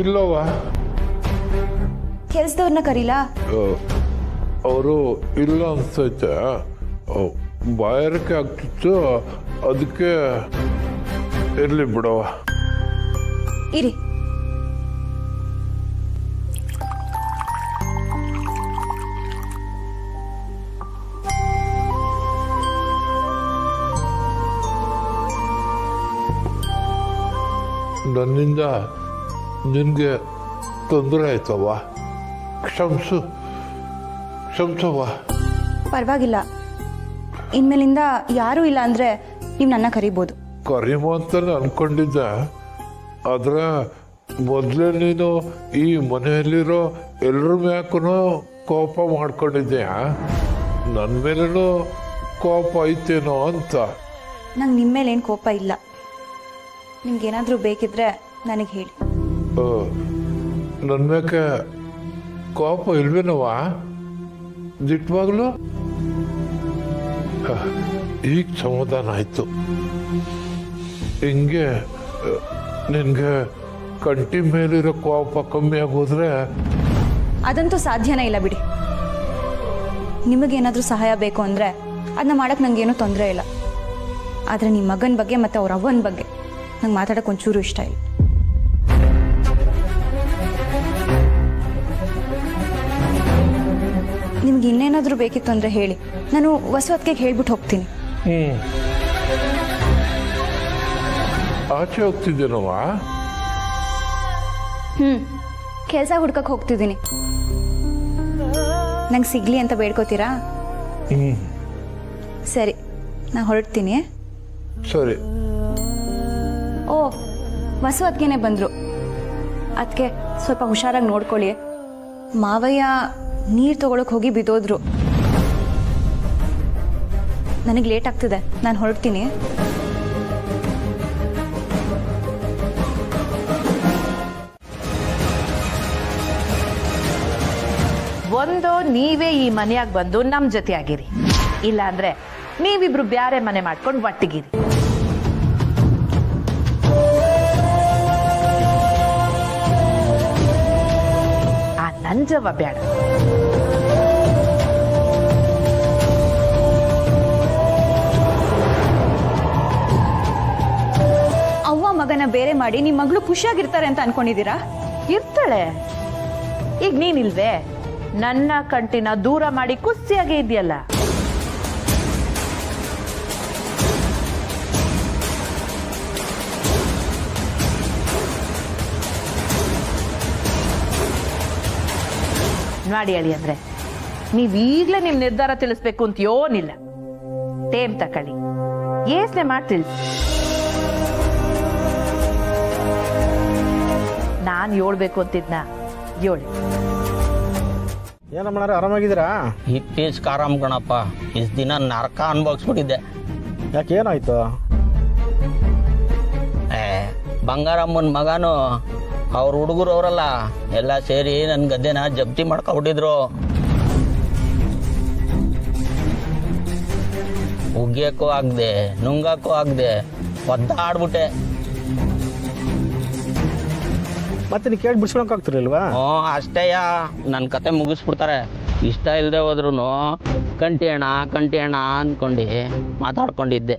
ಇಲ್ಲವ. ಕೆಲ್ಸದವ್ರನ್ನ ಕರೀಲಾ? ಅವರು ಇಲ್ಲ ಅನ್ಸೈತೆ. ಬಾಯಾರಿಕೆ ಆಗ್ತಿತ್ತು, ಅದಕ್ಕೆ ಇರ್ಲಿ ಬಿಡವ. ಇರಿ. ನನ್ನಿಂದ ನಿನಗೆ ತೊಂದರೆ ಆಯ್ತವ, ಕ್ಷಮಿಸವ್ವ. ಪರವಾಗಿಲ್ಲ, ಇನ್ಮೇಲಿಂದ ಯಾರೂ ಇಲ್ಲ ಅಂದ್ರೆ ನೀವು ನನ್ನ ಕರಿಬೋದು. ಕರೀಮೋ ಅಂತಾನೆ ಅನ್ಕೊಂಡಿದ್ದೆ, ಆದ್ರೆ ಮೊದಲೇ ನೀನು ಈ ಮನೆಯಲ್ಲಿರೋ ಎಲ್ಲರ ಮ್ಯಾಕೂ ಕೋಪ ಮಾಡ್ಕೊಂಡಿದ್ದೀಯ. ನನ್ನ ಮೇಲೇನೂ ಕೋಪ ಐತೇನೋ ಅಂತ. ನಂಗೆ ನಿಮ್ಮ ಮೇಲೆ ಏನು ಕೋಪ ಇಲ್ಲ. ನಿಮ್ಗೇನಾದರೂ ಬೇಕಿದ್ರೆ ನನಗೆ ಹೇಳಿ. ನನ್ನ ಮ್ಯಾಕೆ ಕೋಪ ಇಲ್ವೇನವ? ದಿಟ್ವಾಗ್ಲು ಈಗ ಸಮಾಧಾನ ಆಯ್ತು. ಹಿಂಗೆ ನಿನ್ಗೆ ಕಂಟಿ ಮೇಲಿರೋ ಕೋಪ ಕಮ್ಮಿ ಆಗೋದ್ರೆ? ಅದಂತೂ ಸಾಧ್ಯನೇ ಇಲ್ಲ ಬಿಡಿ. ನಿಮಗೇನಾದರೂ ಸಹಾಯ ಬೇಕು ಅಂದರೆ ಅದನ್ನ ಮಾಡಕ್ಕೆ ನನಗೇನೂ ತೊಂದರೆ ಇಲ್ಲ. ಆದರೆ ನಿಮ್ಮ ಮಗನ ಬಗ್ಗೆ ಮತ್ತು ಅವ್ರ ಅವ್ವನ ಬಗ್ಗೆ ನಂಗೆ ಮಾತಾಡೋಕೆ ಒಂಚೂರು ಇಷ್ಟ ಇಲ್ಲ. ನಿಮ್ಗೆ ಇನ್ನೇನಾದರೂ ಬೇಕಿತ್ತು ಅಂದರೆ ಹೇಳಿ, ನಾನು ಹೊಸವತ್ತಿಗೆ ಹೇಳ್ಬಿಟ್ಟು ಹೋಗ್ತೀನಿ. ಆಚೆ ಹೋಗ್ತಿದ್ದೇನವ? ಕೆಲಸ ಹುಡ್ಕಕ್ಕೆ ಹೋಗ್ತಿದ್ದೀನಿ. ನಂಗೆ ಸಿಗ್ಲಿ ಅಂತ ಬೇಡ್ಕೋತೀರಾ? ಸರಿ, ನಾ ಹೊರಡ್ತೀನಿ. ಸರಿ. ಓ, ಹೊಸವತ್ತಿಗೆನೆ ಬಂದರು. ಅದಕ್ಕೆ ಸ್ವಲ್ಪ ಹುಷಾರಾಗಿ ನೋಡ್ಕೊಳ್ಳಿ. ಮಾವಯ್ಯ ನೀರು ತಗೊಳಕ್ಕೆ ಹೋಗಿ ಬಿದ್ದೋದ್ರು. ನನಗೆ ಲೇಟ್ ಆಗ್ತಿದೆ, ನಾನು ಹೊರಡ್ತೀನಿ. ಒಂದು, ನೀವೇ ಈ ಮನೆಯಾಗ ಬಂದು ನಮ್ಮ ಜೊತೆ ಆಗಿರಿ. ಇಲ್ಲ ಅಂದ್ರೆ ನೀವಿಬ್ರು ಬ್ಯಾರೆ ಮನೆ ಮಾಡ್ಕೊಂಡು ಒಟ್ಟಿಗಿರಿ. ಆ ನಂಜವ ಬೇಡ. ಅವ್ವ ಮಗನ ಬೇರೆ ಮಾಡಿ ನಿಮ್ಮ ಮಗಳು ಖುಷಿಯಾಗಿರ್ತಾರೆ ಅಂತ ಅನ್ಕೊಂಡಿದ್ದೀರಾ? ಇರ್ತಾಳೆ. ಈಗ ನೀನಿಲ್ವೇ, ನನ್ನ ಕಂಟಿನ ದೂರ ಮಾಡಿ ಖುಷಿಯಾಗೇ ಇದೆಯಲ್ಲ. ನೋಡಿ ಅಳಿ ಅಂದ್ರೆ, ನೀವ್ ಈಗ್ಲೇ ನಿಮ್ ನಿರ್ಧಾರ ತಿಳಿಸ್ಬೇಕು ಅಂತ ಯೋನಿಲ್ಲ. ಟೇಮ್ ತಕೊಳ್ಳಿ, ಯೋಚನೆ ಮಾಡ್ತಿಲ್. ನಾನ್ ಹೇಳ್ಬೇಕು ಅಂತಿದ್ನ ಹೇಳಿ. ಏನಮ್ಮಣ್ಣ ಆರಾಮಾಗಿದ್ದೀರಾ? ಇತ್ತೀಚ್ ಆರಾಮ್ ಕಣಪ್ಪ. ಇಷ್ಟು ದಿನ ನರಕ ಅನ್ಭವಿಸ್ಬಿಟ್ಟಿದ್ದೆ. ಯಾಕೆ ಏನಾಯ್ತು? ಬಂಗಾರಮ್ಮನ ಮಗನು ಅವ್ರ ಹುಡುಗರು ಅವರಲ್ಲ ಎಲ್ಲ ಸೇರಿ ನನ್ನ ಗದ್ದೆನ ಜಪ್ತಿ ಮಾಡ್ಕೊಬಿಟ್ಟಿದ್ರು. ಉಗ್ಯಕ್ಕೂ ಆಗದೆ, ನುಂಗಕ್ಕೂ ಆಗದೆ ಒದ್ದಾಡ್ಬಿಟ್ಟೆ. ಮತ್ತೆ ನೀವು ಕೇಳಿ ಬಿಡ್ಸ್ಕೊಳಕ್ಕಾಗ್ತಿರಲ್ವಾ? ಅಷ್ಟೇಯ, ನನ್ನ ಕತೆ ಮುಗಿಸ್ಬಿಡ್ತಾರೆ. ಇಷ್ಟ ಇಲ್ಲದೆ ಹೋದ್ರು ಕಂಟಿ ಅಣ್ಣ ಅಂದ್ಕೊಂಡು ಮಾತಾಡ್ಕೊಂಡಿದ್ದೆ.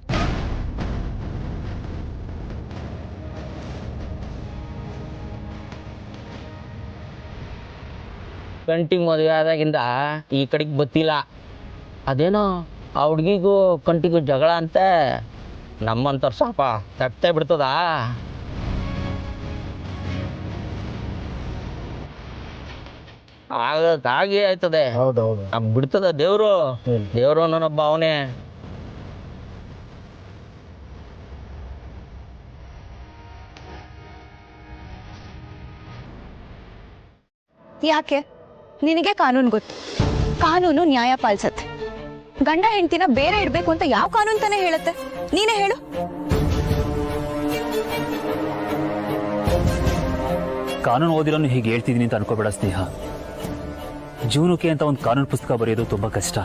ಕಂಟಿಗೆ ಮದುವೆ ಆದಾಗಿಂದ ಈ ಕಡೆಗೆ ಬತ್ತಿಲ್ಲ. ಅದೇನೋ ಆ ಹುಡುಗಿಗೂ ಕಂಟಿಗೂ ಜಗಳ ಅಂತೆ. ನಮ್ಮಂತವ್ರು ಸಾಪ ತಟ್ಟೆ ಬಿಡ್ತದ. ಹಾಗೆ ಆಯ್ತದೆ. ಹೌದೌದು, ಬಿಡ್ತದ ದೇವ್ರು. ದೇವ್ರು ಅನ್ನೋನೊಬ್ಬ ಅವನೇ. ಯಾಕೆ? ನಿನಗೆ ಕಾನೂನು ಗೊತ್ತು. ಕಾನೂನು ನ್ಯಾಯ ಪಾಲಿಸತ್ತೆ. ಗಂಡ ಹೆಂಡತಿನ ಬೇರೆ ಇಡ್ಬೇಕು ಅಂತ ಯಾವ ಕಾನೂನು ತಾನೇ ಹೇಳುತ್ತೆ? ನೀನೇ ಹೇಳು. ಕಾನೂನು ಓದಿರೋನು ಹೀಗೆ ಹೇಳ್ತಿದ್ದೀನಿ ಅಂತ ಅನ್ಕೋಬೇಡ ಸ್ನೇಹ. ಜೀವನಕ್ಕೆ ಅಂತ ಒಂದು ಕಾನೂನು ಪುಸ್ತಕ ಬರೆಯೋದು ತುಂಬಾ ಕಷ್ಟ.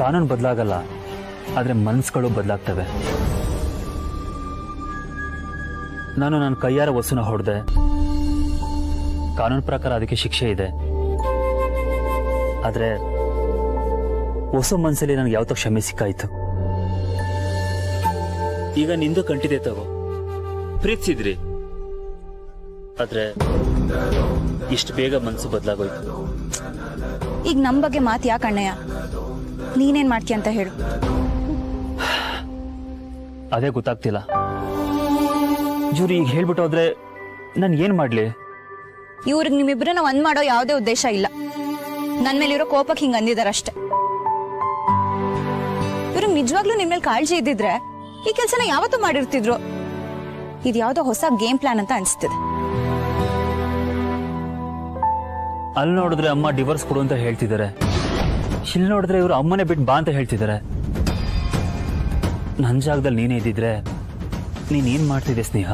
ಕಾನೂನು ಬದಲಾಗಲ್ಲ, ಆದ್ರೆ ಮನಸ್ಸುಗಳು ಬದಲಾಗ್ತವೆ. ನಾನು ನನ್ನ ಕೈಯಾರ ವಸುನ ಹೊಡೆದೆ. ಕಾನೂನು ಪ್ರಕಾರ ಅದಕ್ಕೆ ಶಿಕ್ಷೆ ಇದೆ. ಆದರೆ ಹೊಸ ಮನಸ್ಸಲ್ಲಿ ನನಗೆ ಯಾವತ್ತೋ ಕ್ಷಮೆ ಸಿಕ್ಕಾಯ್ತು. ಈಗ ನಿಂದು ಕಂಟಿದೆ ತಗೋ, ಪ್ರೀತಿಸಿದ್ರಿ. ಆದ್ರೆ ಇಷ್ಟು ಬೇಗ ಮನಸ್ಸು ಬದಲಾಗೋಯ್ತು. ಈಗ ನಮ್ಮ ಬಗ್ಗೆ ಮಾತು ಯಾಕೆ ಅಣ್ಣಯ್ಯ? ನೀನೇನ್ ಮಾಡ್ತೀಯ ಅಂತ ಹೇಳು. ಅದೇ ಗೊತ್ತಾಗ್ತಿಲ್ಲ. ಜೂರಿ ಈಗ ಹೇಳ್ಬಿಟ್ಟು ಹೋದ್ರೆ ನಾನು ಏನ್ ಮಾಡ್ಲಿ? ಇವ್ರಿಗೆ ನಿಮ್ಮಿಬ್ರನ್ನ ಒಂದ್ ಮಾಡೋ ಯಾವುದೇ ಉದ್ದೇಶ ಇಲ್ಲ. ನನ್ ಮೇಲಿರೋ ಕೋಪಕ್ಕೆ ಹಿಂಗ ಅಂದಿದಾರಷ್ಟೇ. ಇವ್ರಿಗೆ ನಿಜವಾಗ್ಲೂ ನಿಮ್ ಮೇಲೆ ಕಾಳಜಿ ಇದ್ದಿದ್ರೆ ಈ ಕೆಲ್ಸನ ಯಾವತ್ತೂ ಮಾಡಿರ್ತಿದ್ರು. ಇದು ಯಾವ್ದೋ ಹೊಸ ಗೇಮ್ ಪ್ಲಾನ್ ಅಂತ ಅನ್ಸ್ತಿದೆ. ಅಲ್ಲಿ ನೋಡಿದ್ರೆ ಅಮ್ಮ ಡಿವೋರ್ಸ್ ಕೊಡು ಅಂತ ಹೇಳ್ತಿದ್ದಾರೆ. ಇಲ್ಲಿ ನೋಡಿದ್ರೆ ಇವರು ಅಮ್ಮನೇ ಬಿಟ್ಟು ಬಾ ಅಂತ ಹೇಳ್ತಿದ್ದಾರೆ. ನನ್ನ ಜಾಗದಲ್ಲಿ ನೀನೇ ಇದ್ದಿದ್ರೆ ನೀನೇನ್ ಮಾಡ್ತಿದ್ದೆ ಸ್ನೇಹ?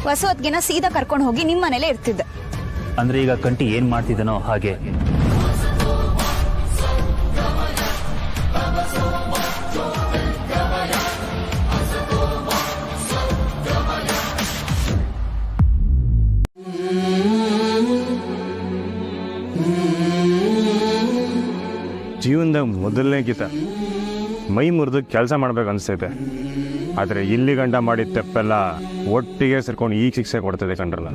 ಹೊಸದ್ಗಿನ ಸೀದಾ ಕರ್ಕೊಂಡು ಹೋಗಿ ನಿಮ್ ಮನೇಲೆ ಇರ್ತಿದ್ದೆ. ಅಂದ್ರೆ ಈಗ ಕಂಟಿ ಏನ್ ಮಾಡ್ತಿದ್ದನೋ ಹಾಗೆ. ಜೀವನದಾಗ ಮೊದಲನೇ ಗೀತ ಮೈ ಮುರಿದು ಕೆಲಸ ಮಾಡ್ಬೇಕು ಅನಿಸ್ತೈತೆ. ಆದರೆ ಇಲ್ಲಿ ಗಂಟ ಮಾಡಿದ ತಪ್ಪೆಲ್ಲ ಒಟ್ಟಿಗೆ ಸೇರ್ಕೊಂಡು ಈಗ ಶಿಕ್ಷೆ ಕೊಡ್ತದೆ ಕಂಡ್ರಲ್ಲ.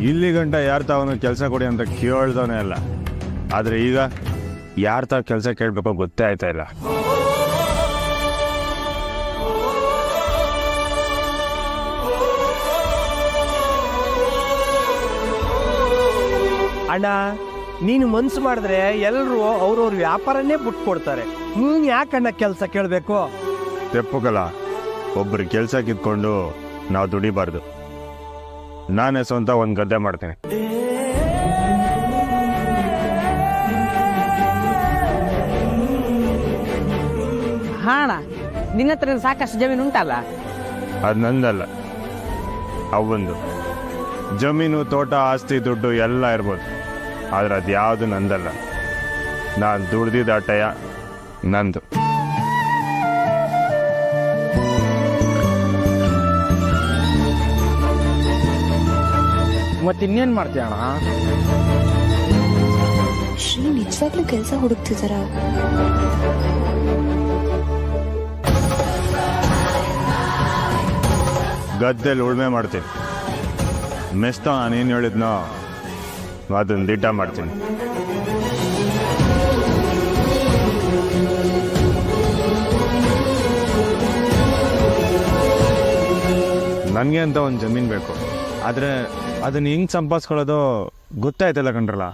ಇಲ್ಲಿ ಗಂಟ ಯಾರು ತಾವನು ಕೆಲಸ ಕೊಡಿ ಅಂತ ಕೇಳ್ದವನೇ ಅಲ್ಲ. ಆದರೆ ಈಗ ಯಾರು ತಾವು ಕೆಲಸ ಕೇಳಬೇಕೋ ಗೊತ್ತೇ ಆಯ್ತಾ ಇಲ್ಲ. ಅಣ್ಣ, ನೀನು ಮನ್ಸು ಮಾಡಿದ್ರೆ ಎಲ್ಲರೂ ಅವ್ರವ್ರ ವ್ಯಾಪಾರನೇ ಬಿಟ್ಕೊಡ್ತಾರೆ. ನೀನು ಯಾಕಣ್ಣ ಕೆಲಸ ಕೇಳಬೇಕು? ತೆಪ್ಪುಕಲ್ಲ, ಒಬ್ಬರು ಕೆಲಸ ಕಿತ್ಕೊಂಡು ನಾವು ದುಡಿಬಾರ್ದು. ನಾನೇ ಸ್ವಂತ ಒಂದು ಗದ್ದೆ ಮಾಡ್ತೀನಿ. ಹಾ ಅಣ್ಣ, ನಿನ್ನ ಹತ್ರ ಸಾಕಷ್ಟು ಜಮೀನು ಉಂಟಲ್ಲ? ಅದು ನಂದಲ್ಲ, ಅವಂದು. ಜಮೀನು, ತೋಟ, ಆಸ್ತಿ, ದುಡ್ಡು ಎಲ್ಲ ಇರ್ಬೋದು, ಆದರೆ ಅದು ಯಾವುದು ನಂದಲ್ಲ. ನಾನು ದುಡ್ದಿದ್ದ ಆಟಯ ನಂದು. ಮತ್ತಿನ್ನೇನು ಮಾಡ್ತೀಯ ಅಣ್ಣ? ಶ್ರೀ ನಿಜವಾಗ್ಲೂ ಕೆಲಸ ಹುಡುಕ್ತಿದಾರ? ಗದ್ದೆಲಿ ಉಳ್ಮೆ ಮಾಡ್ತೀನಿ. ಮೆಸ್ತ ನಾನೇನು ಹೇಳಿದ್ನೋ ಅದನ್ನು ದಿಟ್ಟ ಮಾಡ್ತೀನಿ. ನನಗೆ ಅಂತ ಒಂದು ಜಮೀನು ಬೇಕು. ಆದರೆ ಅದನ್ನು ಹೆಂಗೆ ಸಂಪಾದಿಸ್ಕೊಳ್ಳೋದು ಗೊತ್ತಾಯ್ತಲ್ಲ ಕಂಡ್ರಲ್ಲ.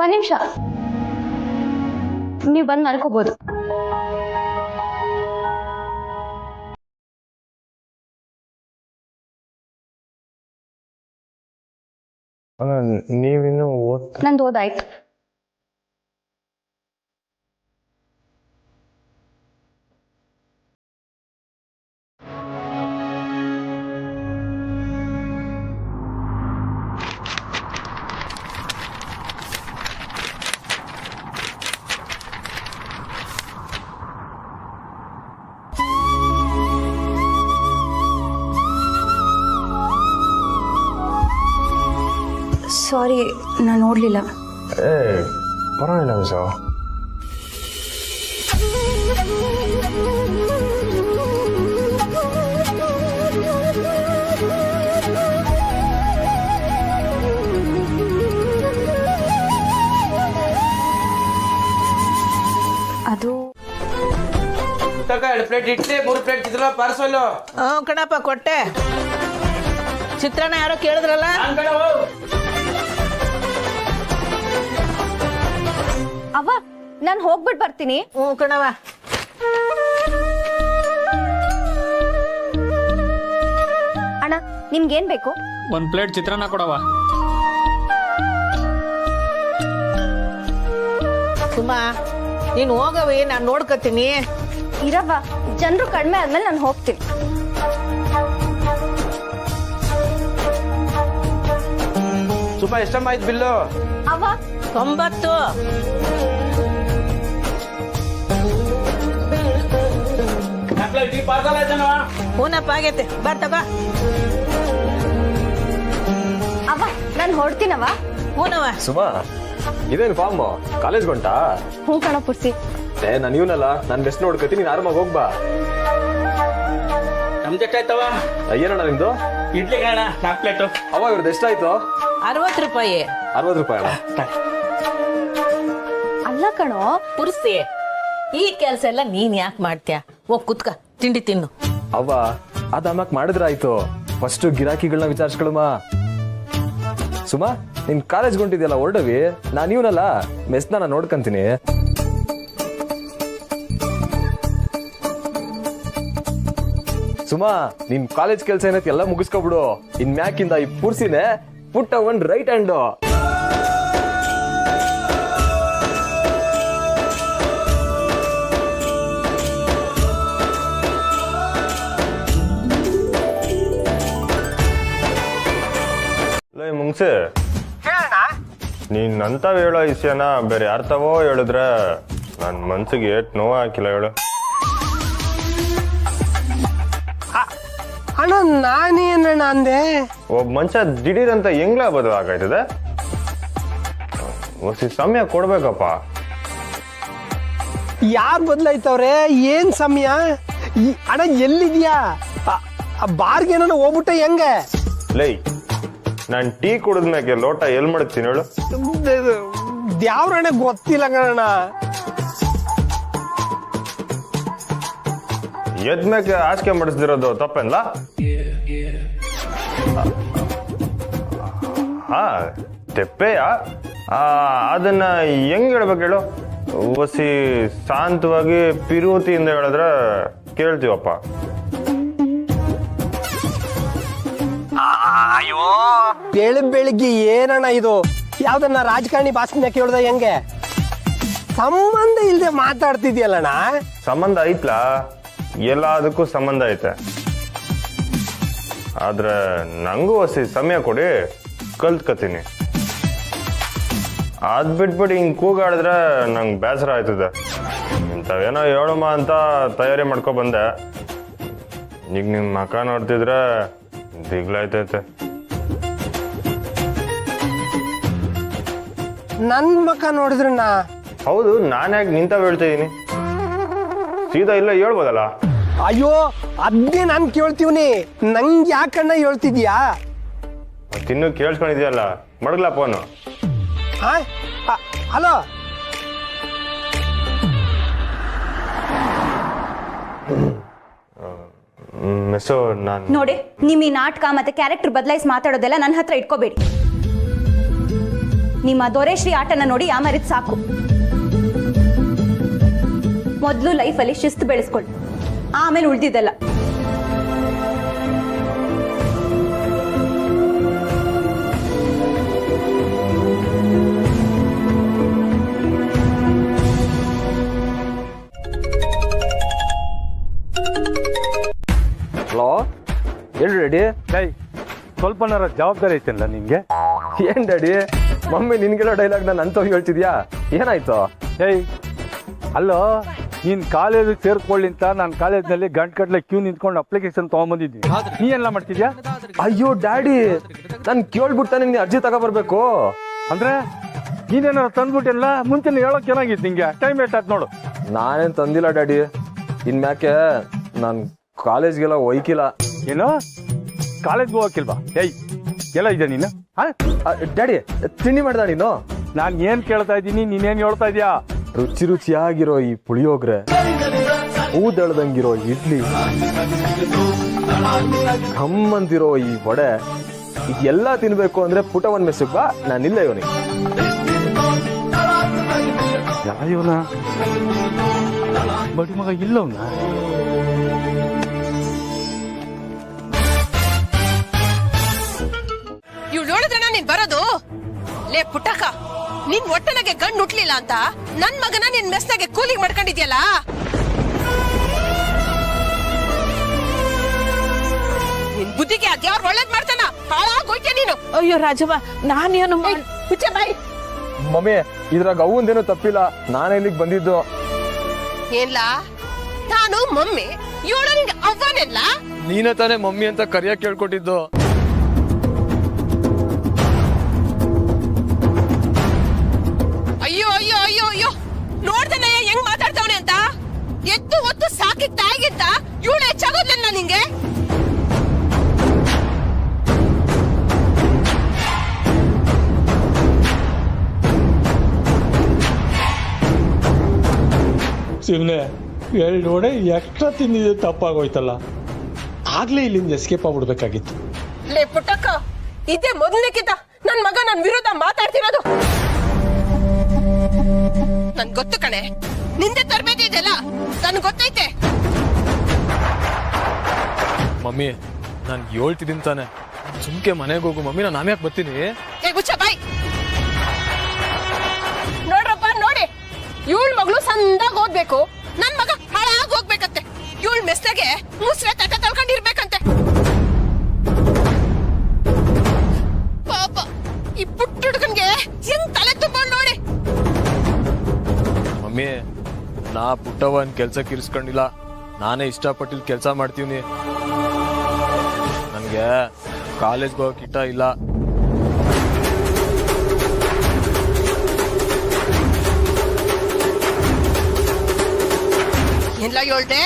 ಒಂದ್ ನಿಮಿಷ, ನೀವು ಬಂದು ಮಲ್ಕೋಬಹುದು. ನೀವಿನ್ನು ನಂದು ಓದಾಯ್ತು. ಸಾರಿ, ನಾನು ನೋಡಲಿಲ್ಲ. ಏ ಪರವಾಗಿಲ್ಲ ಮಿಸು. ಅದು 2 ಪ್ಲೇಟ್ ಇಡ್ಲಿ 3 ಪ್ಲೇಟ್ ಚಿತ್ರಾನ್ನ ಪಾರ್ಸಲ್. ಕಣಪ್ಪ ಕೊಟ್ಟೆ. ಚಿತ್ರಾನ್ನ ಯಾರೋ ಕೇಳಿದ್ರಲ್ಲ. ಅವ್ವ, ನಾನು ಹೋಗ್ಬಿಟ್ಟು ಬರ್ತೀನಿ. ಕಣವ. ಅಣ್ಣ, ನಿಮ್ಗೇನ್ ಬೇಕು? 1 ಪ್ಲೇಟ್ ಚಿತ್ರಾನ್ನ ಕೊಡವ. ಸುಮಾ, ನೀನು ಹೋಗವಿ, ನಾನು ನೋಡ್ಕೊತೀನಿ. ಇರವ್ವ, ಜನರು ಕಡಿಮೆ ಆದ್ಮೇಲೆ ನಾನು ಹೋಗ್ತೀನಿ. ಸುಬ್ಬ ಎಷ್ಟಮ್ಮ ಆಯ್ತು ಬಿಲ್ಲು? ಅವ್ವ 90. ಹೂನಪ್ಪ ಆಗೈತೆ, ಬರ್ ತಗೋ. ಅವ್ವ, ನಾನು ಹೊಡ್ತೀನವ್ವ. ಹೂನವ. ಸುಮಾ, ಇದೇನು ಫಾರ್ಮ್ ಕಾಲೇಜ್ ಹೊಂಟಾ? ಹ್ಞೂ ಕಣ ಪುರ್ಸಿ. ನಾನು ಇವನಲ್ಲ, ನಾನು ಬೆಸ್ಟ್ ನೋಡ್ಕೊತೀನಿ, ನೀನು ಆರಾಮಾಗಿ ಹೋಗ್ಬಾ. ನಮ್ದು ಎಷ್ಟಾಯ್ತವ? ಏನಣ್ಣ ನಿಮ್ದು? ಇಡ್ಲಿ ಕಣ 4 ಪ್ಲೇಟು. ಅವ ಇವ್ರದ್ದು ಎಷ್ಟಾಯ್ತು? 60 ರೂಪಾಯಿ. 60 ರೂಪಾಯಿ ಅಣ್ಣ. ಅಲ್ಲ ಕಣೋ ಪುರ್ಸಿ, ಈ ಕೆಲಸ ಎಲ್ಲ ನೀನ್ ಯಾಕೆ ಮಾಡ್ತೀಯ? ಹೋಗ್ ಕುತ್ಕ, ತಿಂಡಿ ತಿನ್ನು. ಅವ್ವ, ಅದ್ ಅಮ್ಮಕ್ ಮಾಡಿದ್ರಾಯ್ತು, ಫಸ್ಟ್ ಗಿರಾಕಿಗಳನ್ನ ವಿಚಾರಿಸ್ಕೊಳಮ್ಮ. ಸುಮಾ, ನಿನ್ ಕಾಲೇಜ್ ಹೊಂಟಿದ್ಯಲ್ಲ, ಹೊರಡವಿ. ನಾನು ಇವನಲ್ಲ, ಮೆಸ್ನ ನಾನು ನೋಡ್ಕಂತೀನಿ. ಸುಮಾ, ನಿನ್ ಕಾಲೇಜ್ ಕೆಲಸ ಏನೈತಿ ಎಲ್ಲ ಮುಗಿಸ್ಕೊಬಿಡು. ಇನ್ ಮ್ಯಾಕಿಂದ ಈ ಪುರ್ಸಿನೇ ಪುಟ್ಟ ಒಂದ್ ರೈಟ್ ಹ್ಯಾಂಡು. ಮುಂಗ್ಸೆ, ನೀನ್ ಅಂತಾವ್ ಹೇಳೋ ವಿಷಯನ ಬೇರೆ ಯಾರ್ತವೋ ಹೇಳಿದ್ರೆ ನನ್ ಮನ್ಸಿಗೆ ಏಟ್ ನೋವು ಹಾಕಿಲ್ಲ ಹೇಳು. ಅಣ್ಣ ನಾನೇನಣ್ಣ ಅಂದೆ? ಒಬ್ಬ ಮನುಷ್ಯ ದಿಢೀರ್ ಅಂತ ಹೆಂಗ್ಲ ಬದಲಾಗೈತದೆ? ಹೊಸಿ ಸಮಯ ಕೊಡ್ಬೇಕಪ್ಪ. ಯಾರು ಬದಲಾಯ್ತವ್ರೆ? ಏನ್ ಸಮಯ? ಅಣ್ಣ ಎಲ್ಲಿದ್ಯಾ? ಬಾರ್ಗೇನ ಹೋಗ್ಬಿಟ್ಟೆ ಹೆಂಗೆ? ಲೈ, ನಾನ್ ಟೀ ಕುಡಿದ್ಮ್ಯಾಕೆ ಲೋಟ ಎಲ್ ಮಾಡ್ತೀನಿ ಹೇಳು? ದ್ಯಾವ್ರಣ್ಣ ಗೊತ್ತಿಲ್ಲ ಕಣ. ಎದ್ಮ್ಯಾಕೆ ಆಸ್ಕೆ ಮಾಡಿಸ್ದಿರೋದು ತಪ್ಪೇನ್ಲ? ಹಾ, ತೆಪ್ಪೆಯ ಅದನ್ನ ಹೆಂಗ್ ಹೇಳ್ಬೇಕು ಹೇಳು? ಹೊಸಿ ಶಾಂತವಾಗಿ ಪಿರುತಿಯಿಂದ ಹೇಳಿದ್ರೆ ಕೇಳ್ತೀವಪ್ಪ. ಅಯ್ಯೋ, ಬೆಳಿಗ್ಗೆ ಏನಣ್ಣ ಇದು? ಯಾವ್ದನ್ನ ರಾಜಕಾರಣಿ ಭಾಷಣ ಕೇಳ್ದ ಹೆಂಗೆ? ಸಂಬಂಧ ಇಲ್ದೆ ಮಾತಾಡ್ತಿದ್ಯಲ್ಲಣ್ಣ. ಸಂಬಂಧ ಐತ್ಲಾ, ಎಲ್ಲದಕ್ಕೂ ಸಂಬಂಧ ಐತೆ. ಆದ್ರೆ ನಂಗೂ ಹೊಸಿ ಸಮಯ ಕೊಡಿ, ಕಲ್ತ್ಕತೀನಿ. ಅದ್ ಬಿಟ್ಬಿಟ್ಟು ಹಿಂಗ್ ಕೂಗಾಡಿದ್ರೆ ನಂಗೆ ಬೇಸರ ಆಯ್ತದೆ. ಇಂಥವೇನೋ ಹೇಳಮ್ಮ ಅಂತ ತಯಾರಿ ಮಾಡ್ಕೊ ಬಂದೆ. ಈಗ ನಿಮ್ ಮಕ ನೋಡ್ತಿದ್ರೆ ದಿಗ್ಲಾಯ್ತೈತೆ. ನನ್ ಮಕ ನೋಡಿದ್ರಣ್ಣ? ಹೌದು, ನಾನ್ಯಾಕೆ ನಿಂತಾವ್ ಹೇಳ್ತಾ ಇದೀನಿ? ಸೀದಾ ಇಲ್ಲ ಹೇಳ್ಬೋದಲ್ಲ? ಅಯ್ಯೋ, ಅದೇ ನಾನ್ ಕೇಳ್ತೀವ್ನಿ, ನಂಗೆ ಯಾಕಣ್ಣ ಹೇಳ್ತಿದ್ಯಾ? ತಿನ್ನು ಕೇಳಿಸ್ಕೊಂಡಿದ್ಯಲ್ಲ, ಮಡಗ್ಲಾ ಫೋನು. ಹಲೋ, ಮೆಸೋ, ನಾನು ನೋಡಿ, ನಿಮ್ ಈ ನಾಟಕ ಮತ್ತೆ ಕ್ಯಾರೆಕ್ಟರ್ ಬದಲಾಯಿಸಿ ಮಾತಾಡೋದೆಲ್ಲ ನನ್ನ ಹತ್ರ ಇಟ್ಕೋಬೇಡಿ. ನಿಮ್ಮ ದೊರೆಶ್ರೀ ಆಟನ ನೋಡಿ ಯಾಮರಿದ್ ಸಾಕು. ಮೊದಲು ಲೈಫಲ್ಲಿ ಶಿಸ್ತು ಬೆಳೆಸ್ಕೊಳ್ಳಿ, ಆಮೇಲೆ ಉಳ್ದಿದ್ದೆಲ್ಲ. ಹಲೋ, ಏನು ರೆಡಿ? ಸ್ವಲ್ಪನಾರ ಜವಾಬ್ದಾರಿ ಐತಲ್ಲ ನಿಂಗೆ? ಏನ್ ಡ್ಯಾಡಿ, ಮಮ್ಮಿ ನಿನ್ಗೆಲ್ಲ ಡೈಲಾಗ್ ನಾನು ಅಂತವ್ ಹೇಳ್ತಿದ್ಯಾ? ಏನಾಯ್ತು? ಏಯ್, ಅಲ್ಲೋ, ನೀನ್ ಕಾಲೇಜಿಗೆ ಸೇರ್ಕೊಳ್ಳಿ ಅಂತ ನಾನು ಕಾಲೇಜ್ನಲ್ಲಿ ಗಂಟೆ ಕ್ಯೂ ನಿಂತ್ಕೊಂಡು ಅಪ್ಲಿಕೇಶನ್ ತಗೊಂಡ್ಬಂದಿದ್ದೀನಿ. ನೀ ಎಲ್ಲ ಮಾಡ್ತಿದ್ಯಾ? ಅಯ್ಯೋ ಡ್ಯಾಡಿ, ನಾನು ಕೇಳ್ಬಿಡ್ತಾನೆ ನೀನು ಅರ್ಜಿ ತಗೊಬರ್ಬೇಕು. ಅಂದ್ರೆ ನೀನೇನಾರು ತಂದ್ಬಿಟ್ಟಿಲ್ಲ, ಮುಂಚೆನೆ ಹೇಳೋಕೆ ಚೆನ್ನಾಗಿತ್ತು ನಿಂಗೆ. ಟೈಮ್ ಎಷ್ಟಾಯ್ತು ನೋಡು. ನಾನೇನು ತಂದಿಲ್ಲ ಡ್ಯಾಡಿ. ಇನ್ಮ್ಯಾಕೆ ನಾನು ಕಾಲೇಜ್ಗೆಲ್ಲ ಒಯ್ಕಿಲ್ಲ. ಏನು ಕಾಲೇಜ್ಗೆ ಹೋಗಕ್ಕಿಲ್ವಾ? ಏಯ್ ಎಲ್ಲ ಇದೆ ನೀನು? ಡ್ಯಾಡಿ ತಿಂಡಿ ಮಾಡ್ದ ನೀನು? ನಾನು ಏನ್ ಕೇಳ್ತಾ ಇದ್ದೀನಿ, ನೀನೇನ್ ಹೇಳ್ತಾ ಇದೀಯಾ? ರುಚಿ ರುಚಿಯಾಗಿರೋ ಈ ಪುಳಿಯೋಗ್ರೆ, ಊದಳ್ದಂಗಿರೋ ಇಡ್ಲಿ, ಘಮ್ಮಂತಿರೋ ಈ ವಡೆ, ಇದೆಲ್ಲ ತಿನ್ಬೇಕು ಅಂದ್ರೆ ಪುಟವನ್ ಮೆಸ್ಸಿಗೆ ಬಾ, ನಾನಿಲ್ಲ ಇವನಿಗೆ. ಯಾವನ ಬಡಿ ಮಗ ಇಲ್ಲವನ? ಇವ್ಳು ನೋಡಿದ್ರೆ ನೀನ್ ಬರೋದು. ಲೇ ಪುಟ್ಟಕ್ಕ, ನಿನ್ ಒಟ್ಟನಾಗೆ ಗಂಡು ಹುಟ್ಲಿಲ್ಲ ಅಂತ ನನ್ ಮಗನ ನಿನ್ ಮೆಸ್ನಾಗೆ ಕೂಲಿಂಗ್ ಮಾಡ್ಕೊಂಡಿದ್ಯಲ್ಲ. ನಿನ್ ಬುದ್ಧಿಗೆ ಅದ್ಯಾವ್ರು ಒಳ್ಳೇದ್ ಮಾಡ್ತಾನ? ಹಾಳಾಗೋಯ್ಕೆ ನೀನು. ಅಯ್ಯೋ ರಾಜವ್ವ, ನಾನೇನು ಹುಚ್ಚೆ ಬಾಯಿ. ಮಮ್ಮಿ ಇದ್ರಾಗ ಅವಂದೇನು ತಪ್ಪಿಲ್ಲ, ನಾನೇ ಇಲ್ಲಿಗೆ ಬಂದಿದ್ದು. ಏನ್ಲಾ ನಾನು ಮಮ್ಮಿ, ಇವಳು ನಿಂಗೆ ಅವ್ವನೆಲ್ಲ? ನೀನೇ ತಾನೇ ಮಮ್ಮಿ ಅಂತ ಕರಿಯಕ್ ಕೇಳ್ಕೊಟ್ಟಿದ್ದು. ಅಯ್ಯೋ ಅಯ್ಯೋ ಅಯ್ಯೋ ಅಯ್ಯೋ, ನೋಡ್ದೇನೆ ಹೆಂಗ್ ಮಾತಾಡ್ತಾವನೆ ಅಂತ. ಎತ್ತು ಒತ್ತು ಸಾಕಿ ತಾಯಿಗಿಂತ ಇವಳು ಹೆಚ್ಚಾಗೋದ್ಲಿಲ್ಲ ನಿಂಗೆ. ಶಿವನೆ, 2 ವಡೆ ಎಕ್ಸ್ಟ್ರಾ ತಿಂದಿದ್ದು ತಪ್ಪಾಗೋಯ್ತಲ್ಲ. ಆಗ್ಲೇ ಇಲ್ಲಿಂದ ಎಸ್ಕೇಪ್ ಆಗ್ಬಿಡ್ಬೇಕಾಗಿತ್ತು. ಲೇ ಪುಟ್ಟಕ್ಕ, ಇದೇ ಮೊದಲನೇಕಿಂತ ನನ್ ಮಗ ನನ್ ವಿರುದ್ಧ ಮಾತಾಡ್ತಿರೋದು. ನನ್ ಗೊತ್ತು ಕಣೆ, ನಿಂದೆ ತರಬೇತಿ ಇದೆಯಲ್ಲ, ನನ್ ಗೊತ್ತೈತೆ. ಮಮ್ಮಿ ನಾನು ಹೇಳ್ತಿದ್ದೀನಿ ತಾನೆ, ಸುಮ್ಕೆ ಮನೆಗೆ ಹೋಗು ಮಮ್ಮಿ, ನಾನು ಆಮ್ಯಾಕೆ ಬರ್ತೀನಿ. ಏ ಗುಚ್ಚ ಬಾಯ್. ನೋಡ್ರಪ್ಪ ನೋಡಿ, ಇವಳ ಮಗಳು ಸಂದಾಗ ಓದ್ಬೇಕು, ನನ್ ಮಗ ಹಾಳಾಗಿ ಹೋಗ್ಬೇಕಂತೆ. ಇವಳ ಮೆಸ್ನಾಗೆ ಮುಸ್ರೆ ತಟ್ಟ ತಳ್ಕೊಂಡಿರ್ಬೇಕಂತೆ. ಪಾಪ ಈ ಪುಟ್ಟ ಹುಡುಗನ್ಗೆ ಹೆಂಗ್ ತಲೆ ತುಂಬೋಳ್ ನೋಡಿ. ಮಮ್ಮಿ ನಾ ಪುಟ್ಟವನ್ ಕೆಲ್ಸಕ್ಕೆ ಇರಿಸ್ಕೊಂಡಿಲ್ಲ, ನಾನೇ ಇಷ್ಟಪಟ್ಟಿಲ್ ಕೆಲಸ ಮಾಡ್ತೀವಿ. ನನ್ಗೆ ಕಾಲೇಜ್ಗೆ ಹೋಗಕ್ ಇಷ್ಟ ಇಲ್ಲ. ಎಲ್ಲ ಹೇಳ್ದೆ.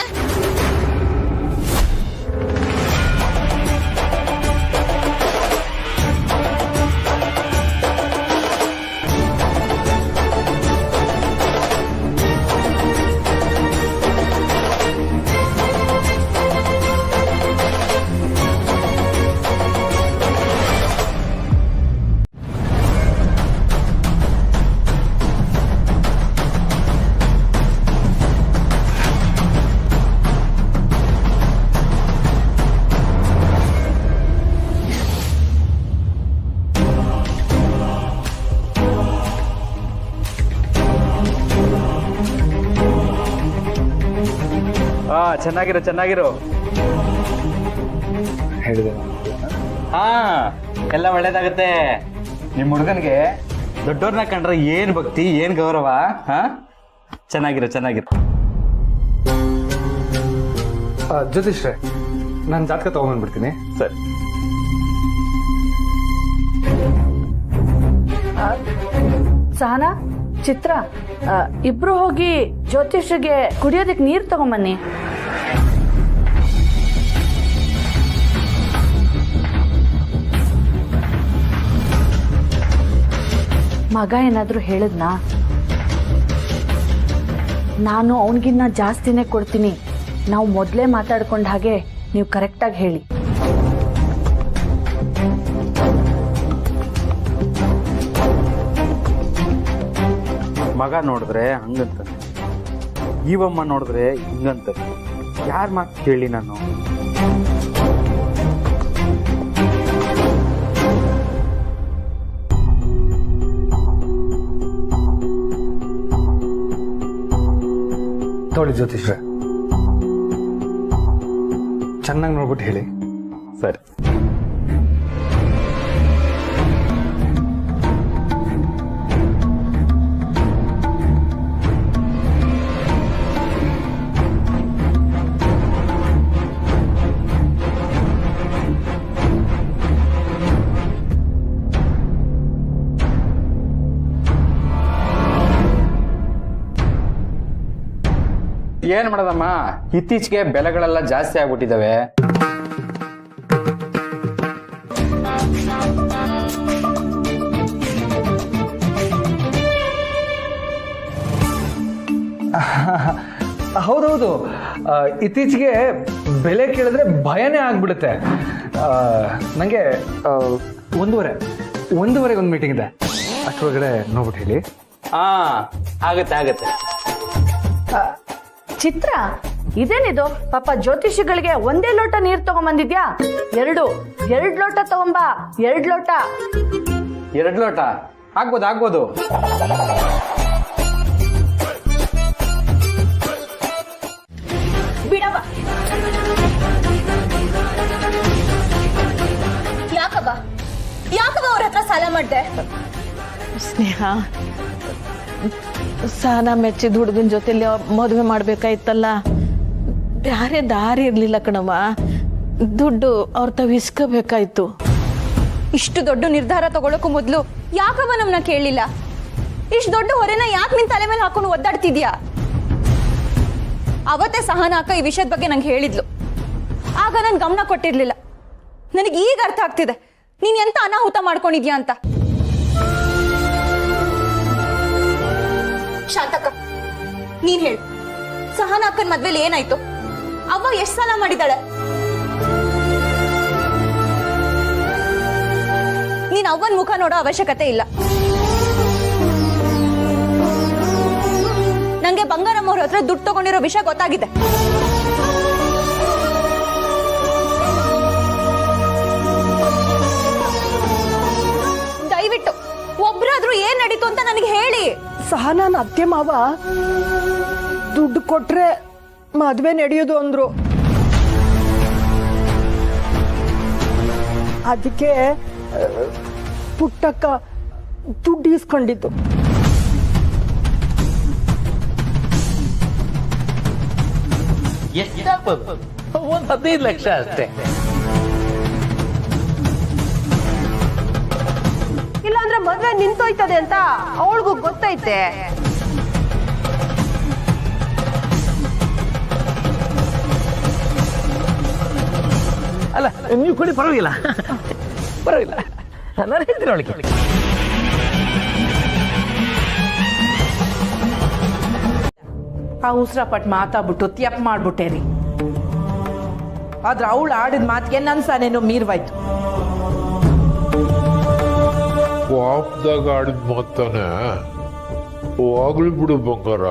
ಚೆನ್ನಾಗಿರೋ ಚೆನ್ನಾಗಿರೋ ಹೇಳಿದೆ. ಹಾ, ಎಲ್ಲ ಒಳ್ಳೇದಾಗತ್ತೆ. ನಿಮ್ಮ ಹುಡುಗನ್ಗೆ ದೊಡ್ಡವ್ರನ್ನ ಕಂಡ್ರೆ ಏನ್ ಭಕ್ತಿ, ಏನ್ ಗೌರವ. ಹಾ, ಚೆನ್ನಾಗಿರೋ ಚೆನ್ನಾಗಿರೋ. ಜ್ಯೋತಿಷ್ರೆ, ನಾನು ಜಾತಕ ತಗೊಂಡ್ಬಂದ್ಬಿಡ್ತೀನಿ. ಸರಿ. ಸಹನಾ, ಚಿತ್ರ, ಇಬ್ರು ಹೋಗಿ ಜ್ಯೋತಿಷ್ಗೆ ಕುಡಿಯೋದಕ್ಕೆ ನೀರು ತಗೊಂಬನ್ನಿ. ಮಗ ಏನಾದ್ರೂ ಹೇಳಿದ್ನಾ? ನಾನು ಅವನಿಗಿನ್ನ ಜಾಸ್ತಿನೇ ಕೊಡ್ತೀನಿ. ನಾವು ಮೊದಲೇ ಮಾತಾಡ್ಕೊಂಡ ಹಾಗೆ ನೀವು ಕರೆಕ್ಟಾಗಿ ಹೇಳಿ. ಮಗ ನೋಡಿದ್ರೆ ಹಂಗಂತಾರೆ, ಇವಮ್ಮ ನೋಡಿದ್ರೆ ಹಿಂಗಂತಾರೆ. ಯಾರ ಮಾತು ಕೇಳಿ ನಾನು? ನೋಡಿ ಜ್ಯೋತಿಷ್ರೆ, ಚೆನ್ನಾಗಿ ನೋಡ್ಬಿಟ್ಟು ಹೇಳಿ. ಸರಿ. ಏನ್ ಮಾಡೋದಮ್ಮ, ಇತ್ತೀಚೆಗೆ ಬೆಲೆಗಳೆಲ್ಲ ಜಾಸ್ತಿ ಆಗ್ಬಿಟ್ಟಿದಾವೆ. ಹೌದೌದು, ಇತ್ತೀಚೆಗೆ ಬೆಲೆ ಕೇಳಿದ್ರೆ ಭಯನೇ ಆಗ್ಬಿಡುತ್ತೆ. ನನಗೆ 1:30 ಒಂದು ಮೀಟಿಂಗ್ ಇದೆ, ಅಷ್ಟೊಳಗಡೆ ನೋಡ್ಬಿಟ್ಟು ಹೇಳಿ. ಆಗತ್ತೆ. ಚಿತ್ರ, ಇದೇನಿದು? ಪಾಪ ಜ್ಯೋತಿಷಿಗಳಿಗೆ ಒಂದೇ ಲೋಟ ನೀರ್ ತಗೊಂಬಂದಿದ್ಯಾ? ಎರಡು ಲೋಟ ತಗೊಂಬಾ. 2 ಲೋಟ. 2 ಲೋಟ ಆಗ್ಬೋದು. ಬಿಡವ. ಯಾಕವ ಅವ್ರ ಹತ್ರ ಸಾಲ ಮಾಡ್ದೆ? ಸ್ನೇಹ, ಸಾಲ ಮೆಚ್ಚಿದ ಹುಡುಗನ ಜೊತೆಲಿ ಮದುವೆ ಮಾಡ್ಬೇಕಾಯ್ತಲ್ಲ, ಬ್ಯಾರೆ ದಾರಿ ಇರ್ಲಿಲ್ಲ ಕಣವ. ದುಡ್ಡು ಅವ್ರ ತಾವ್ ಇಸ್ಕೋಬೇಕಾಯ್ತು. ಇಷ್ಟು ದೊಡ್ಡ ನಿರ್ಧಾರ ತಗೊಳಕ್ಕೂ ಮೊದ್ಲು ಯಾಕವ ನಮ್ನ ಕೇಳಲಿಲ್ಲ? ಇಷ್ಟು ದೊಡ್ಡ ಹೊರೆನ ಯಾಕೆ ನಿನ್ ತಲೆ ಮೇಲೆ ಹಾಕೊಂಡು ಒದ್ದಾಡ್ತಿದ್ಯಾ? ಅವತ್ತೇ ಸಹನಾ ಅಕ್ಕ ಈ ವಿಷಯದ ಬಗ್ಗೆ ನಂಗೆ ಹೇಳಿದ್ಲು. ಆಗ ನಾನು ಗಮನ ಕೊಟ್ಟಿರ್ಲಿಲ್ಲ. ನನಗೆ ಈಗ ಅರ್ಥ ಆಗ್ತಿದೆ ನೀನ್ ಎಂತ ಅನಾಹುತ ಮಾಡ್ಕೊಂಡಿದ್ಯಾ ಅಂತ. ಶಾಂತಕ್ಕ, ನೀನ್ ಹೇಳು, ಸಹನಾ ಅಕ್ಕನ ಮದ್ವೆಲಿ ಏನಾಯ್ತು? ಅವ್ವ ಎಷ್ಟು ಸಾಲ ಮಾಡಿದಾಳೆ? ನೀನ್ ಅವ್ವನ್ ಮುಖ ನೋಡೋ ಅವಶ್ಯಕತೆ ಇಲ್ಲ. ನಂಗೆ ಬಂಗಾರಮ್ಮ ಅವ್ರ ಹತ್ರ ದುಡ್ಡು ತಗೊಂಡಿರೋ ವಿಷಯ ಗೊತ್ತಾಗಿದೆ. ದಯವಿಟ್ಟು ಒಬ್ರಾದ್ರೂ ಏನ್ ನಡೀತು ಅಂತ ನನಗೆ ಹೇಳಿ. ಸಹನಾನ ಅತ್ತೆ ಮಾವ ದುಡ್ಡು ಕೊಟ್ರೆ ಮದ್ವೆ ನಡೆಯೋದು ಅಂದ್ರು. ಅದಕ್ಕೆ ಪುಟ್ಟಕ್ಕ ದುಡ್ಡು ಇಸ್ಕೊಂಡಿದ್ದು. ಎಷ್ಟಾಗ್ಬೋದು? 15 ಲಕ್ಷ ಅಷ್ಟೇ. ಇಲ್ಲಾಂದ್ರೆ ಮದ್ವೆ ನಿಂತೋಯ್ತದೆ ಅಂತ ಅವಳಿಗೂ ಗೊತ್ತೈತೆ. ಅಲ್ಲ, ನೀವು ಕೊಡಿ, ಪರವಾಗಿಲ್ಲ. ನಾನು ಹೇಳ್ತೀನಿ ಅವಳಿಗೆ. ಆ ಉಸ್ರ ಪಟ್ ಮಾತಾಡ್ಬಿಟ್ಟು ತ್ಯಪ್ ಮಾಡ್ಬಿಟ್ಟೆ ರೀ. ಆದ್ರೆ ಅವಳು ಆಡಿದ ಮಾತಿಗೆ ನನ್ ಸಾನೇನೋ ಮೀರ್ವಾಯ್ತು. ವಾಪ್ದಾಗ ಆಡಿದ ಮಾತಾನೆ ಹೋಗ್ಲಿ ಬಿಡು ಬಂಗಾರ.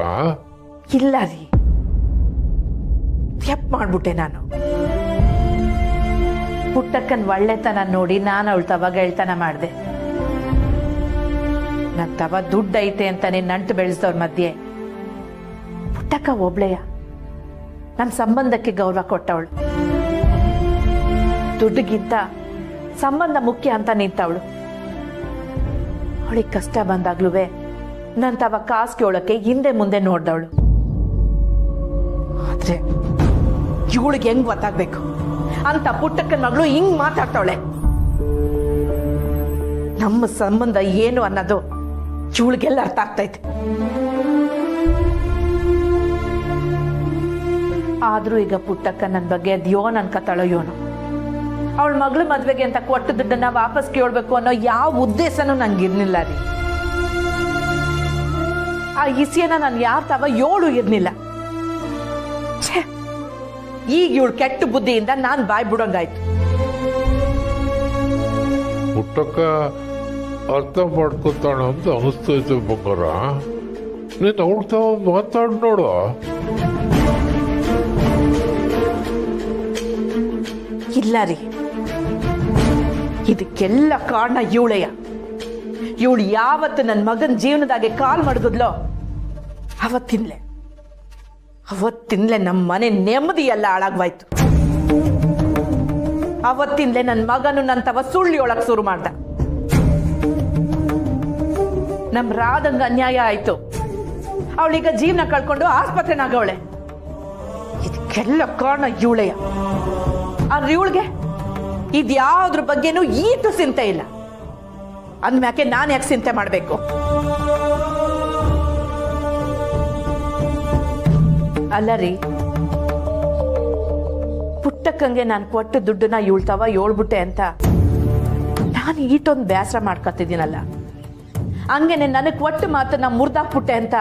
ಇಲ್ಲ ರೀ, ತ್ಯಪ್ ಮಾಡ್ಬಿಟ್ಟೆ ನಾನು. ಪುಟ್ಟಕ್ಕನ್ ಒಳ್ಳೆತನ ನೋಡಿ ನಾನು ಅವಳು ತವ ಗೆಳ್ತನ ಮಾಡ್ದೆ. ನನ್ ತವ ದುಡ್ಡು ಐತೆ ಅಂತಾನೆ ನಂಟು ಬೆಳೆಸ್ದವ್ರ ಮಧ್ಯೆ ಪುಟ್ಟಕ್ಕ ಒಬ್ಳೆಯ ನನ್ನ ಸಂಬಂಧಕ್ಕೆ ಗೌರವ ಕೊಟ್ಟವಳು. ದುಡ್ಡಿಗಿಂತ ಸಂಬಂಧ ಮುಖ್ಯ ಅಂತ ನಿಂತವಳು. ಅವಳಿಗೆ ಕಷ್ಟ ಬಂದಾಗ್ಲೂ ನನ್ ತವ ಕಾಸು ಕೇಳೋಕೆ ಹಿಂದೆ ಮುಂದೆ ನೋಡ್ದವಳು. ಆದ್ರೆ ಇವಳಿಗೆ ಹೆಂಗ್ ಗೊತ್ತಾಗ್ಬೇಕು ಅಂತ ಪುಟ್ಟಕ್ಕನ ಮಗಳು ಹಿಂಗ್ ಮಾತಾಡ್ತಾವಳೆ. ನಮ್ಮ ಸಂಬಂಧ ಏನು ಅನ್ನೋದು ಇವಳಿಗೆಲ್ಲ ಅರ್ಥ ಆಗ್ತೈತೆ. ಆದ್ರೂ ಈಗ ಪುಟ್ಟಕ್ಕ ನನ್ನ ಬಗ್ಗೆ ಅದ್ಯೋ ಅನ್ಕತಾಳೋ ಯೋನು. ಅವಳ ಮಗಳ ಮದ್ವೆಗೆ ಅಂತ ಕೊಟ್ಟು ದುಡ್ಡನ್ನ ವಾಪಸ್ ಕೇಳ್ಬೇಕು ಅನ್ನೋ ಯಾವ ಉದ್ದೇಶನೂ ನಂಗಿರ್ಲಿಲ್ಲ ರೀ. ಆ ಇಸಿಯನ್ನ ನಾನು ಯಾರ ತವ ಇರ್ಲಿಲ್ಲ. ಈಗ ಇವಳು ಕೆಟ್ಟ ಬುದ್ಧಿಯಿಂದ ನಾನ್ ಬಾಯ್ ಬಿಡೋಂಗಾಯ್ತು. ಪುಟ್ಟಕ್ಕ ಅರ್ಥ ಮಾಡ್ಕೊತಾಳ ಅಂತ ಅನಿಸ್ತೈತೆ ಬಂಗಾರ. ನೀನ್ ಅವ್ಳ್ತಾವ ಮಾತಾಡ್ ನೋಡು. ಇಲ್ಲ ರೀ, ಇದಕ್ಕೆಲ್ಲ ಕಾರಣ ಇವಳೆಯ. ಇವಳು ಯಾವತ್ತು ನನ್ನ ಮಗನ ಜೀವನದಾಗೆ ಕಾಲ್ ಮಡಗದ್ಲೋ ಅವತ್ತಿನ್ಲೆ ನಮ್ಮ ಮನೆ ನೆಮ್ಮದಿ ಎಲ್ಲ ಹಾಳಾಗ್ವಾಯ್ತು. ಅವತ್ತಿನ್ಲೆ ನನ್ನ ಮಗನು ನನ್ನ ತವ ಸುಳ್ಳಿಯೊಳಗ್ ಶುರು ಮಾಡ್ದ. ನಮ್ ರಾದಂಗ ಅನ್ಯಾಯ ಆಯ್ತು. ಅವಳೀಗ ಜೀವನ ಕಳ್ಕೊಂಡು ಆಸ್ಪತ್ರೆನಾಗವಳೆ. ಇದಕ್ಕೆಲ್ಲ ಕಾರಣ ಇವಳೆಯ. ಆದ್ರೆ ಇವಳಿಗೆ ಇದ್ಯಾವ್ದ್ರ ಬಗ್ಗೆನೂ ಈಟು ಚಿಂತೆ ಇಲ್ಲ. ಅಂದ್ಮ್ಯಾಕೆ ನಾನು ಯಾಕೆ ಚಿಂತೆ ಮಾಡ್ಬೇಕು? ಅಲ್ಲ ರೀ, ಪುಟ್ಟಕ್ಕಂಗೆ ನಾನು ಕೊಟ್ಟು ದುಡ್ಡನ್ನ ಇವಳ್ತಾವ ಏಳ್ಬಿಟ್ಟೆ ಅಂತ ನಾನು ಈಟೊಂದು ಬೇಸರ ಮಾಡ್ಕೊತಿದ್ದೀನಲ್ಲ, ಹಂಗೇನೆ ನನಗೆ ಕೊಟ್ಟು ಮಾತನ್ನ ಮುರ್ದಾಕ್ಬಿಟ್ಟೆ ಅಂತ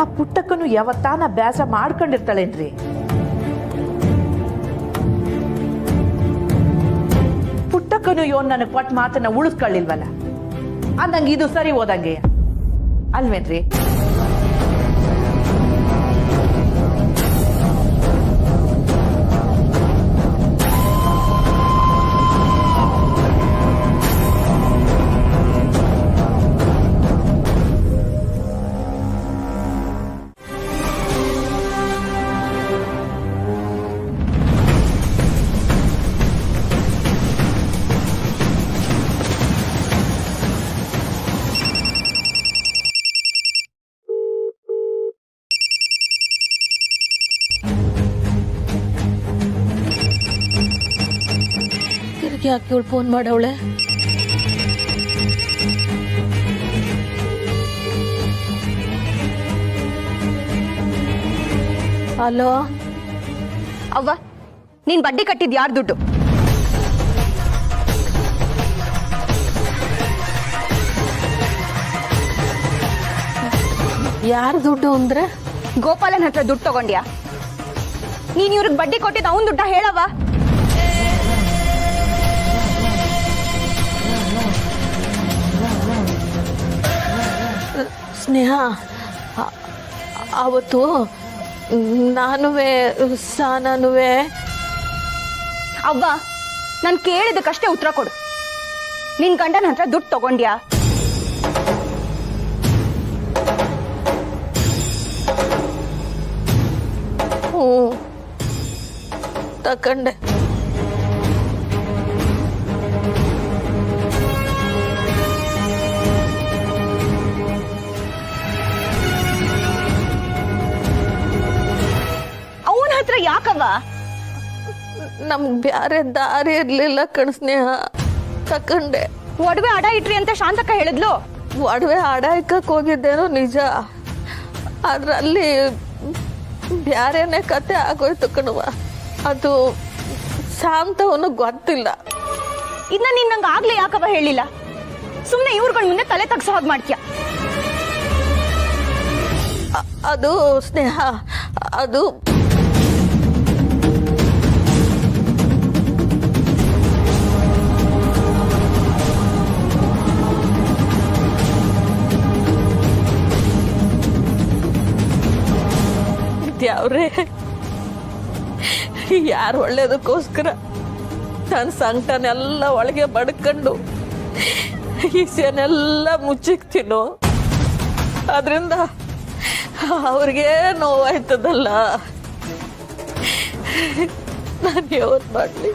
ಆ ಪುಟ್ಟಕ್ಕನು ಯಾವತ್ತಾನ ಬೇಸರ ಮಾಡ್ಕೊಂಡಿರ್ತಾಳೇನ್ರಿ? ಪುಟ್ಟಕ್ಕನು ಇವನ್ ನನಗೆ ಕೊಟ್ಟು ಮಾತನ್ನ ಉಳಿಸ್ಕೊಳ್ಳಿಲ್ವಲ್ಲ, ಅಂದಂಗೆ ಇದು ಸರಿ ಹೋದಂಗೆ ಅಲ್ವೇನ್ರಿ? ಯಾಕೆ ಇವಳು ಫೋನ್ ಮಾಡವಳೆ? ಹಲೋ ಅವ್ವ, ನೀನ್ ಬಡ್ಡಿ ಕಟ್ಟಿದ್ ಯಾರ್ ದುಡ್ಡು? ಯಾರ ದುಡ್ಡು ಅಂದ್ರೆ? ಗೋಪಾಲನ್ ಹತ್ರ ದುಡ್ಡು ತಗೊಂಡ್ಯಾ? ನೀನ್ ಇವ್ರಿಗೆ ಬಡ್ಡಿ ಕೊಟ್ಟಿದ್ ಅವನ್ ದುಡ್ಡ ಹೇಳವ? ಸ್ನೇಹ, ಅವತ್ತು ನಾನುವೆ ಸಾನುವೆ. ಅವ್ವ, ನಾನು ಕೇಳಿದಕ್ಕಷ್ಟೇ ಉತ್ತರ ಕೊಡು. ನಿನ್ ಗಂಡನ ಹತ್ರ ದುಡ್ಡು ತಗೊಂಡ್ಯಾ? ಹ್ಞೂ, ತಕೊಂಡೆ. ಯಾಕವ್ವ? ನಮ್ಗೆ ಬ್ಯಾರೆ ದಾರಿ ಇರ್ಲಿಲ್ಲ ಕಣ್ ಸ್ನೇಹ, ತಕೊಂಡೆ. ಒಡವೆ ಅಡ ಇಟ್ರಿ ಅಂತ ಶಾಂತಕ್ಕ ಹೇಳಿದ್ಲು. ಒಡವೆ ಅಡ ಇಕ್ಕಕ್ ಹೋಗಿದ್ದೇನೋ ನಿಜ, ಅದ್ರಲ್ಲಿ ಬ್ಯಾರೇನೆ ಕತೆ ಆಗೋಯ್ತು ಕಣವ. ಅದು ಶಾಂತವನು ಗೊತ್ತಿಲ್ಲ. ಇದನ್ನ ನೀನ್ ನಂಗೆ ಆಗ್ಲೇ ಯಾಕವ್ವ ಹೇಳಿಲ್ಲ? ಸುಮ್ನೆ ಇವ್ರುಗಳ ಮುಂದೆ ತಲೆ ತಗ್ಸೋ ಹಾಗೆ ಮಾಡ್ತೀಯ. ಅದು ಸ್ನೇಹ, ಅದು ಯಾವ್ರೇ ಯಾರು ಒಳ್ಳೇದಕ್ಕೋಸ್ಕರ ನನ್ನ ಸಂಕಟನೆಲ್ಲ ಒಳಗೆ ಬಡ್ಕೊಂಡು ಈಸೆನೆಲ್ಲ ಮುಚ್ಚಿಕ್ತೀನೋ, ಅದರಿಂದ ಅವ್ರಿಗೆ ನೋವಾಯ್ತದಲ್ಲ. ನಾನು ಯಾವತ್ತು ಮಾಡಲಿ?